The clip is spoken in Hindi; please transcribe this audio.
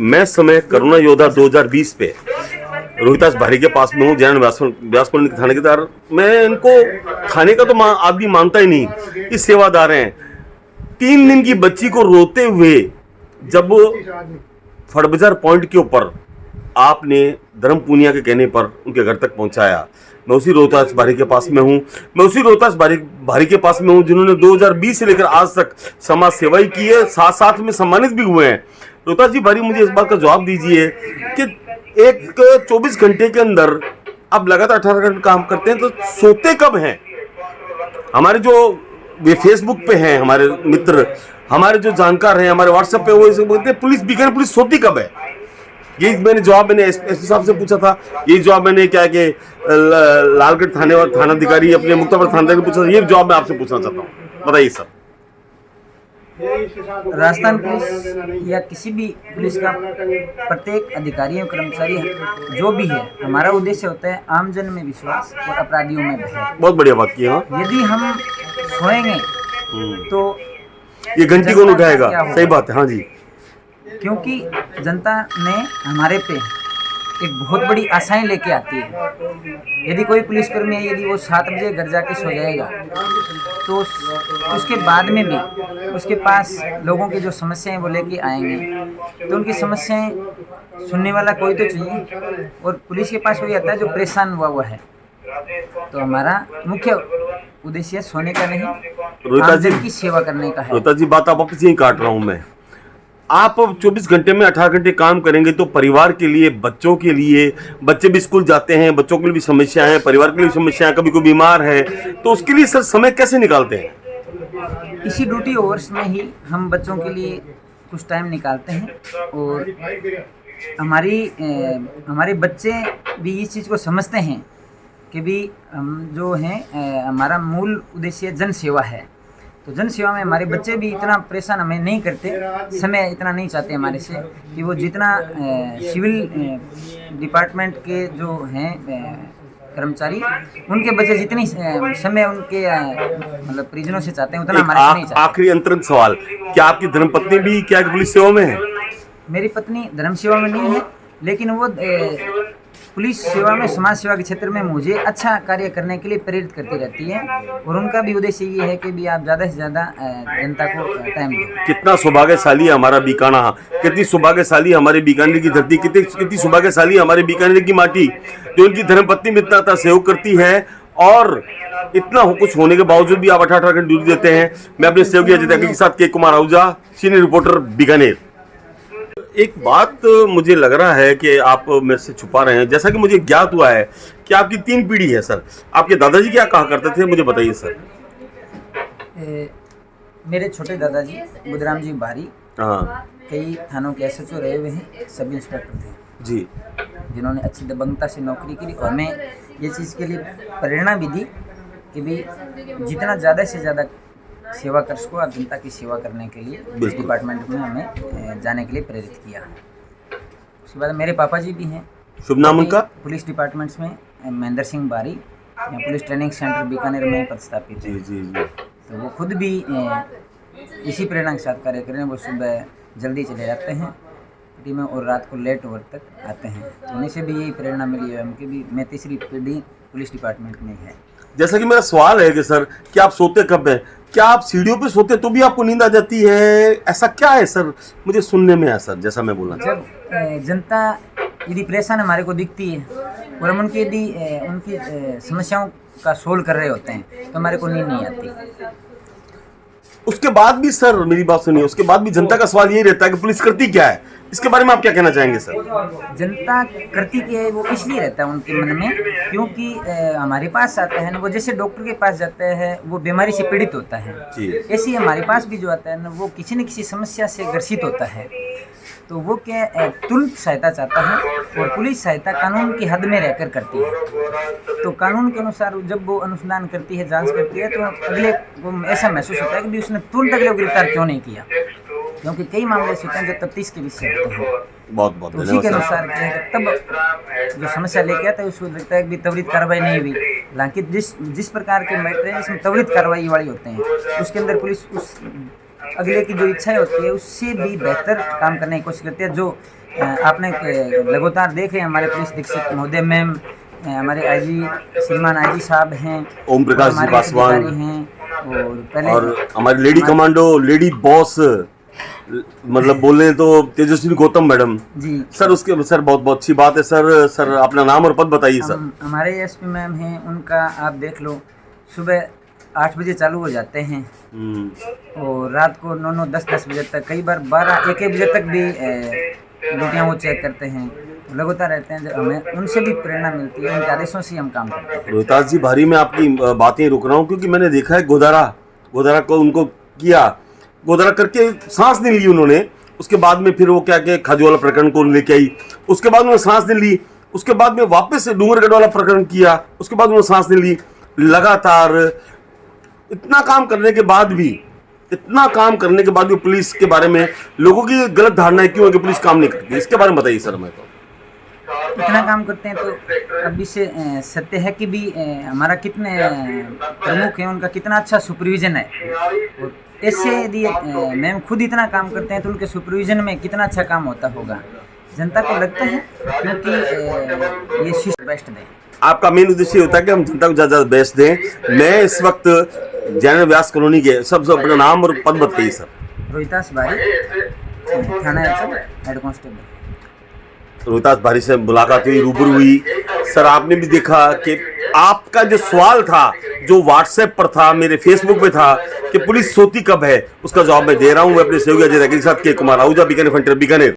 मैं समय करुणा योद्धा 2020 पे रोहितास भारी के पास में हूँ, जैन व्यास कॉलोनी थाने के दार। मैं इनको थाने का तो आदमी मानता ही नहीं, ये सेवादार हैं। 3 दिन की बच्ची को रोते हुए जब फड़बाजार पॉइंट के ऊपर आपने धर्म पूनिया के कहने पर उनके घर तक पहुंचाया। मैं उसी रोहतास भारी के पास में हूं, मैं उसी रोहतास भारी के पास में हूं जिन्होंने 2020 से लेकर आज तक समाज सेवा ही की है, साथ साथ में सम्मानित भी हुए हैं। रोहतास जी भारी, मुझे इस बात का जवाब दीजिए कि एक 24 घंटे के अंदर आप लगातार 18 घंटे काम करते हैं, तो सोते कब हैं? हमारे जो वे फेसबुक पे हैं हमारे मित्र, हमारे जो जानकार हैं, हमारे व्हाट्सएप पे, वो इसे बोलते हैं पुलिस बीकानेर पुलिस सोती कब है? यही मैंने जवाब मैंने एसपी साहब से पूछा था, यही जवाब मैंने क्या कि लालगढ़ थाने और थानाधिकारी अपने मुक्तापुर थानाधिकारी पूछा था, ये जवाब मैं आपसे पूछना चाहता हूँ, बताइए सर। राजस्थान पुलिस या किसी भी पुलिस का प्रत्येक अधिकारी और कर्मचारी जो भी है, हमारा उद्देश्य होता है आमजन में विश्वास और अपराधियों में भय। बहुत बढ़िया बात की। हाँ, यदि हम सोएंगे तो ये घंटी कौन उठाएगा? सही बात है। हाँ जी, क्योंकि जनता ने हमारे पे एक बहुत बड़ी आशाएं लेके आती है। यदि कोई पुलिसकर्मी है, यदि वो 7 बजे घर जाके सो जाएगा तो उसके बाद में भी उसके पास लोगों की जो समस्याएं वो लेके आएंगे, तो उनकी समस्याएं सुनने वाला कोई तो चाहिए। और पुलिस के पास कोई आता है जो परेशान हुआ है। तो हमारा मुख्य उद्देश्य सोने का नहीं, आमजन की सेवा करने का है। रोहिता जी, बात आप वापस यही काट रहा हूँ मैं। आप 24 घंटे में 18 घंटे काम करेंगे तो परिवार के लिए, बच्चों के लिए, बच्चे भी स्कूल जाते हैं, बच्चों के लिए भी समस्या है, परिवार के लिए भी समस्या है, कभी कोई बीमार है, तो उसके लिए सर समय कैसे निकालते हैं? इसी ड्यूटी आवर्स में ही हम बच्चों के लिए कुछ टाइम निकालते हैं। और हमारे बच्चे भी इस चीज़ को समझते हैं कि भी हम जो हैं हमारा मूल उद्देश्य जन सेवा है। तो जन सेवा में हमारे बच्चे भी इतना परेशान हमें नहीं करते, समय इतना नहीं चाहते हमारे से कि वो जितना सिविल डिपार्टमेंट के जो हैं कर्मचारी, उनके बच्चे जितनी समय उनके मतलब परिजनों से चाहते हैं उतना हमारे से नहीं चाहते। आखिरी अंतरंग सवाल, क्या आपकी धर्मपत्नी भी क्या पुलिस सेवा में है? मेरी पत्नी धर्म सेवा में नहीं है, लेकिन वो पुलिस सेवा में, समाज सेवा के क्षेत्र में मुझे अच्छा कार्य करने के लिए प्रेरित करती रहती है। और उनका भी उद्देश्य ये है कि भी आप ज़्यादा से ज़्यादा जनता को टाइम दो। कितना सौभाग्यशाली है हमारा बीकाना, कितनी सौभाग्यशाली हमारे बीकानेर की धरती, कितनी सौभाग्यशाली हमारे बीकानेर की माटी, जो उनकी धर्मपत्नी में इतना सहयोग करती है। और इतना कुछ होने के बावजूद भी आप 18 घंटे ड्यूटी देते हैं। मैं अपने सहयोगी अजय के साथ के कुमार आहूजा, सीनियर रिपोर्टर बीकानेर। एक बात मुझे लग रहा है कि आप मेरे से छुपा रहे हैं। जैसा कि मुझे ज्ञात हुआ है कि आपकी 3 पीढ़ी है सर। आपके दादाजी क्या कहा करते थे, मुझे बताइए सर। मेरे छोटे दादाजी बुधराम जी भारी, हाँ, कई थानों के SHO रहे हुए हैं, सब इंस्पेक्टर थे जी, जिन्होंने अच्छी दबंगता से नौकरी की। और हमें ये चीज़ के लिए प्रेरणा भी दी कि भी जितना ज़्यादा से ज़्यादा सेवा कर सको, आप जनता की सेवा करने के लिए पुलिस डिपार्टमेंट में हमें जाने के लिए प्रेरित किया। उसके बाद मेरे पापा जी भी हैं। शुभ नाम उनका? पुलिस डिपार्टमेंट्स में महेंद्र सिंह बारी, पुलिस ट्रेनिंग सेंटर बीकानेर में पदस्थापित है। जी। तो वो खुद भी इसी प्रेरणा के साथ कार्य करें। वो सुबह जल्दी चले जाते हैं ड्यूटी में और रात को लेट ओवर तक आते हैं। तो उन्हीं से भी यही प्रेरणा मिली है हमकी भी। मैं 3री पीढ़ी पुलिस डिपार्टमेंट में है। जैसा कि मेरा सवाल है कि सर, क्या आप सोते कब हैं? क्या आप सीढ़ियों पे सोते तो भी आपको नींद आ जाती है? ऐसा क्या है सर, मुझे सुनने में आया सर, जैसा मैं बोला। जब जनता यदि परेशान हमारे को दिखती है और हम उनकी यदि उनकी समस्याओं का सोल्व कर रहे होते हैं तो हमारे को नींद नहीं आती। उसके बाद भी सर, मेरी बात सुनिए, उसके बाद भी जनता का सवाल यही रहता है कि पुलिस करती क्या है। इसके बारे में आप क्या कहना चाहेंगे सर? जनता करती क्या है वो इसलिए रहता है उनके मन में क्योंकि हमारे पास आता है ना, वो जैसे डॉक्टर के पास जाता है वो बीमारी से पीड़ित होता है, ऐसे ही हमारे पास भी जो आता है ना वो किसी न किसी समस्या से ग्रसित होता है। तो वो क्या तुरंत सहायता चाहता है और पुलिस सहायता कानून की हद में रहकर करती है। तो कानून के अनुसार जब वो अनुसंधान करती है, जांच करती है, तो अगले को ऐसा महसूस होता है कि उसने तुरंत अगले को गिरफ्तार क्यों नहीं किया, क्योंकि कई मामले ऐसे होते हैं जो तफ्तीश के विषय होते हैं। बहुत उसी के अनुसार क्या है तब जो समस्या लेके आता है उसको लगता है कि त्वरित कार्रवाई नहीं हुई। हालांकि जिस प्रकार के मैटर हैं इसमें त्वरित कार्रवाई वाली होते हैं, उसके अंदर पुलिस उस अगले की जो इच्छाएं होती है उससे भी बेहतर काम करने की कोशिश करते हैं। जो आपने लगातार देख रहे हैं हमारे पुलिस अधीक्षक महोदय मैम, हमारे आईजी श्रीमान आईजी साहब हैं, ओम प्रकाश जी हमारे पासवान अधिकारी हैं, और पहले और हमारी लेडी कमांडो, लेडी बॉस, मतलब बोले तो तेजस्वी गौतम मैडम जी सर। उसके सर बहुत बहुत अच्छी बात है सर। सर अपना नाम और पद बताइए सर। हमारे एसपी मैम हैं, उनका आप देख लो, सुबह 8 बजे चालू हो जाते हैं और रात को 9-9, 10-10 बजे तक, कई बार 12-1 बजे तक भी ड्यूटियाँ वो चेक करते हैं, लगातार रहते हैं। जब हमें उनसे भी प्रेरणा मिलती है, उनके आदेशों से हम काम करते हैं। रोहितास जी भारी, मैं आपकी बातें रुक रहा हूँ क्योंकि मैंने देखा है गोदारा को उनको किया, गोदारा करके सांस नहीं ली उन्होंने। उसके बाद में फिर वो क्या के खजूवाला प्रकरण को लेके आई, उसके बाद उन्होंने सांस नहीं ली। उसके बाद में वापस से डूंगरगढ़ वाला प्रकरण किया, उसके बाद उन्होंने सांस नहीं ली। लगातार इतना काम करने के बाद भी पुलिस के बारे में लोगों की गलत धारणा है क्यों है कि पुलिस काम नहीं करती, इसके बारे में बताइए सर। मैं तो इतना काम करते हैं तो अभी से सत्य है कि भी हमारा कितने प्रमुख हैं, उनका कितना अच्छा सुपरविजन है। और ऐसे यदि मैम खुद इतना काम करते हैं तो उनके सुपरविजन में कितना अच्छा काम होता होगा, जनता को लगता है। क्योंकि ये शिष्ट बेस्ट दें, आपका मेन उद्देश्य होता है कि हम जनता को ज़्यादा बेस्ट दें। मैं इस वक्त जैन व्यास कॉलोनी के सबसे अपना नाम और पद बताइए सर। रोहितास बारी, थाना हेड कांस्टेबल। रोहितास भारी से मुलाकात हुई, रूबरू हुई सर। आपने भी देखा कि आपका जो सवाल था, जो व्हाट्सएप पर था, मेरे फेसबुक पे था कि पुलिस सोती कब है, उसका जवाब मैं दे रहा हूँ। मैं अपने सहयोगी अजय के साथ के कुमार आहूजा, बीकानेर फ्रंटियर, बीकानेर।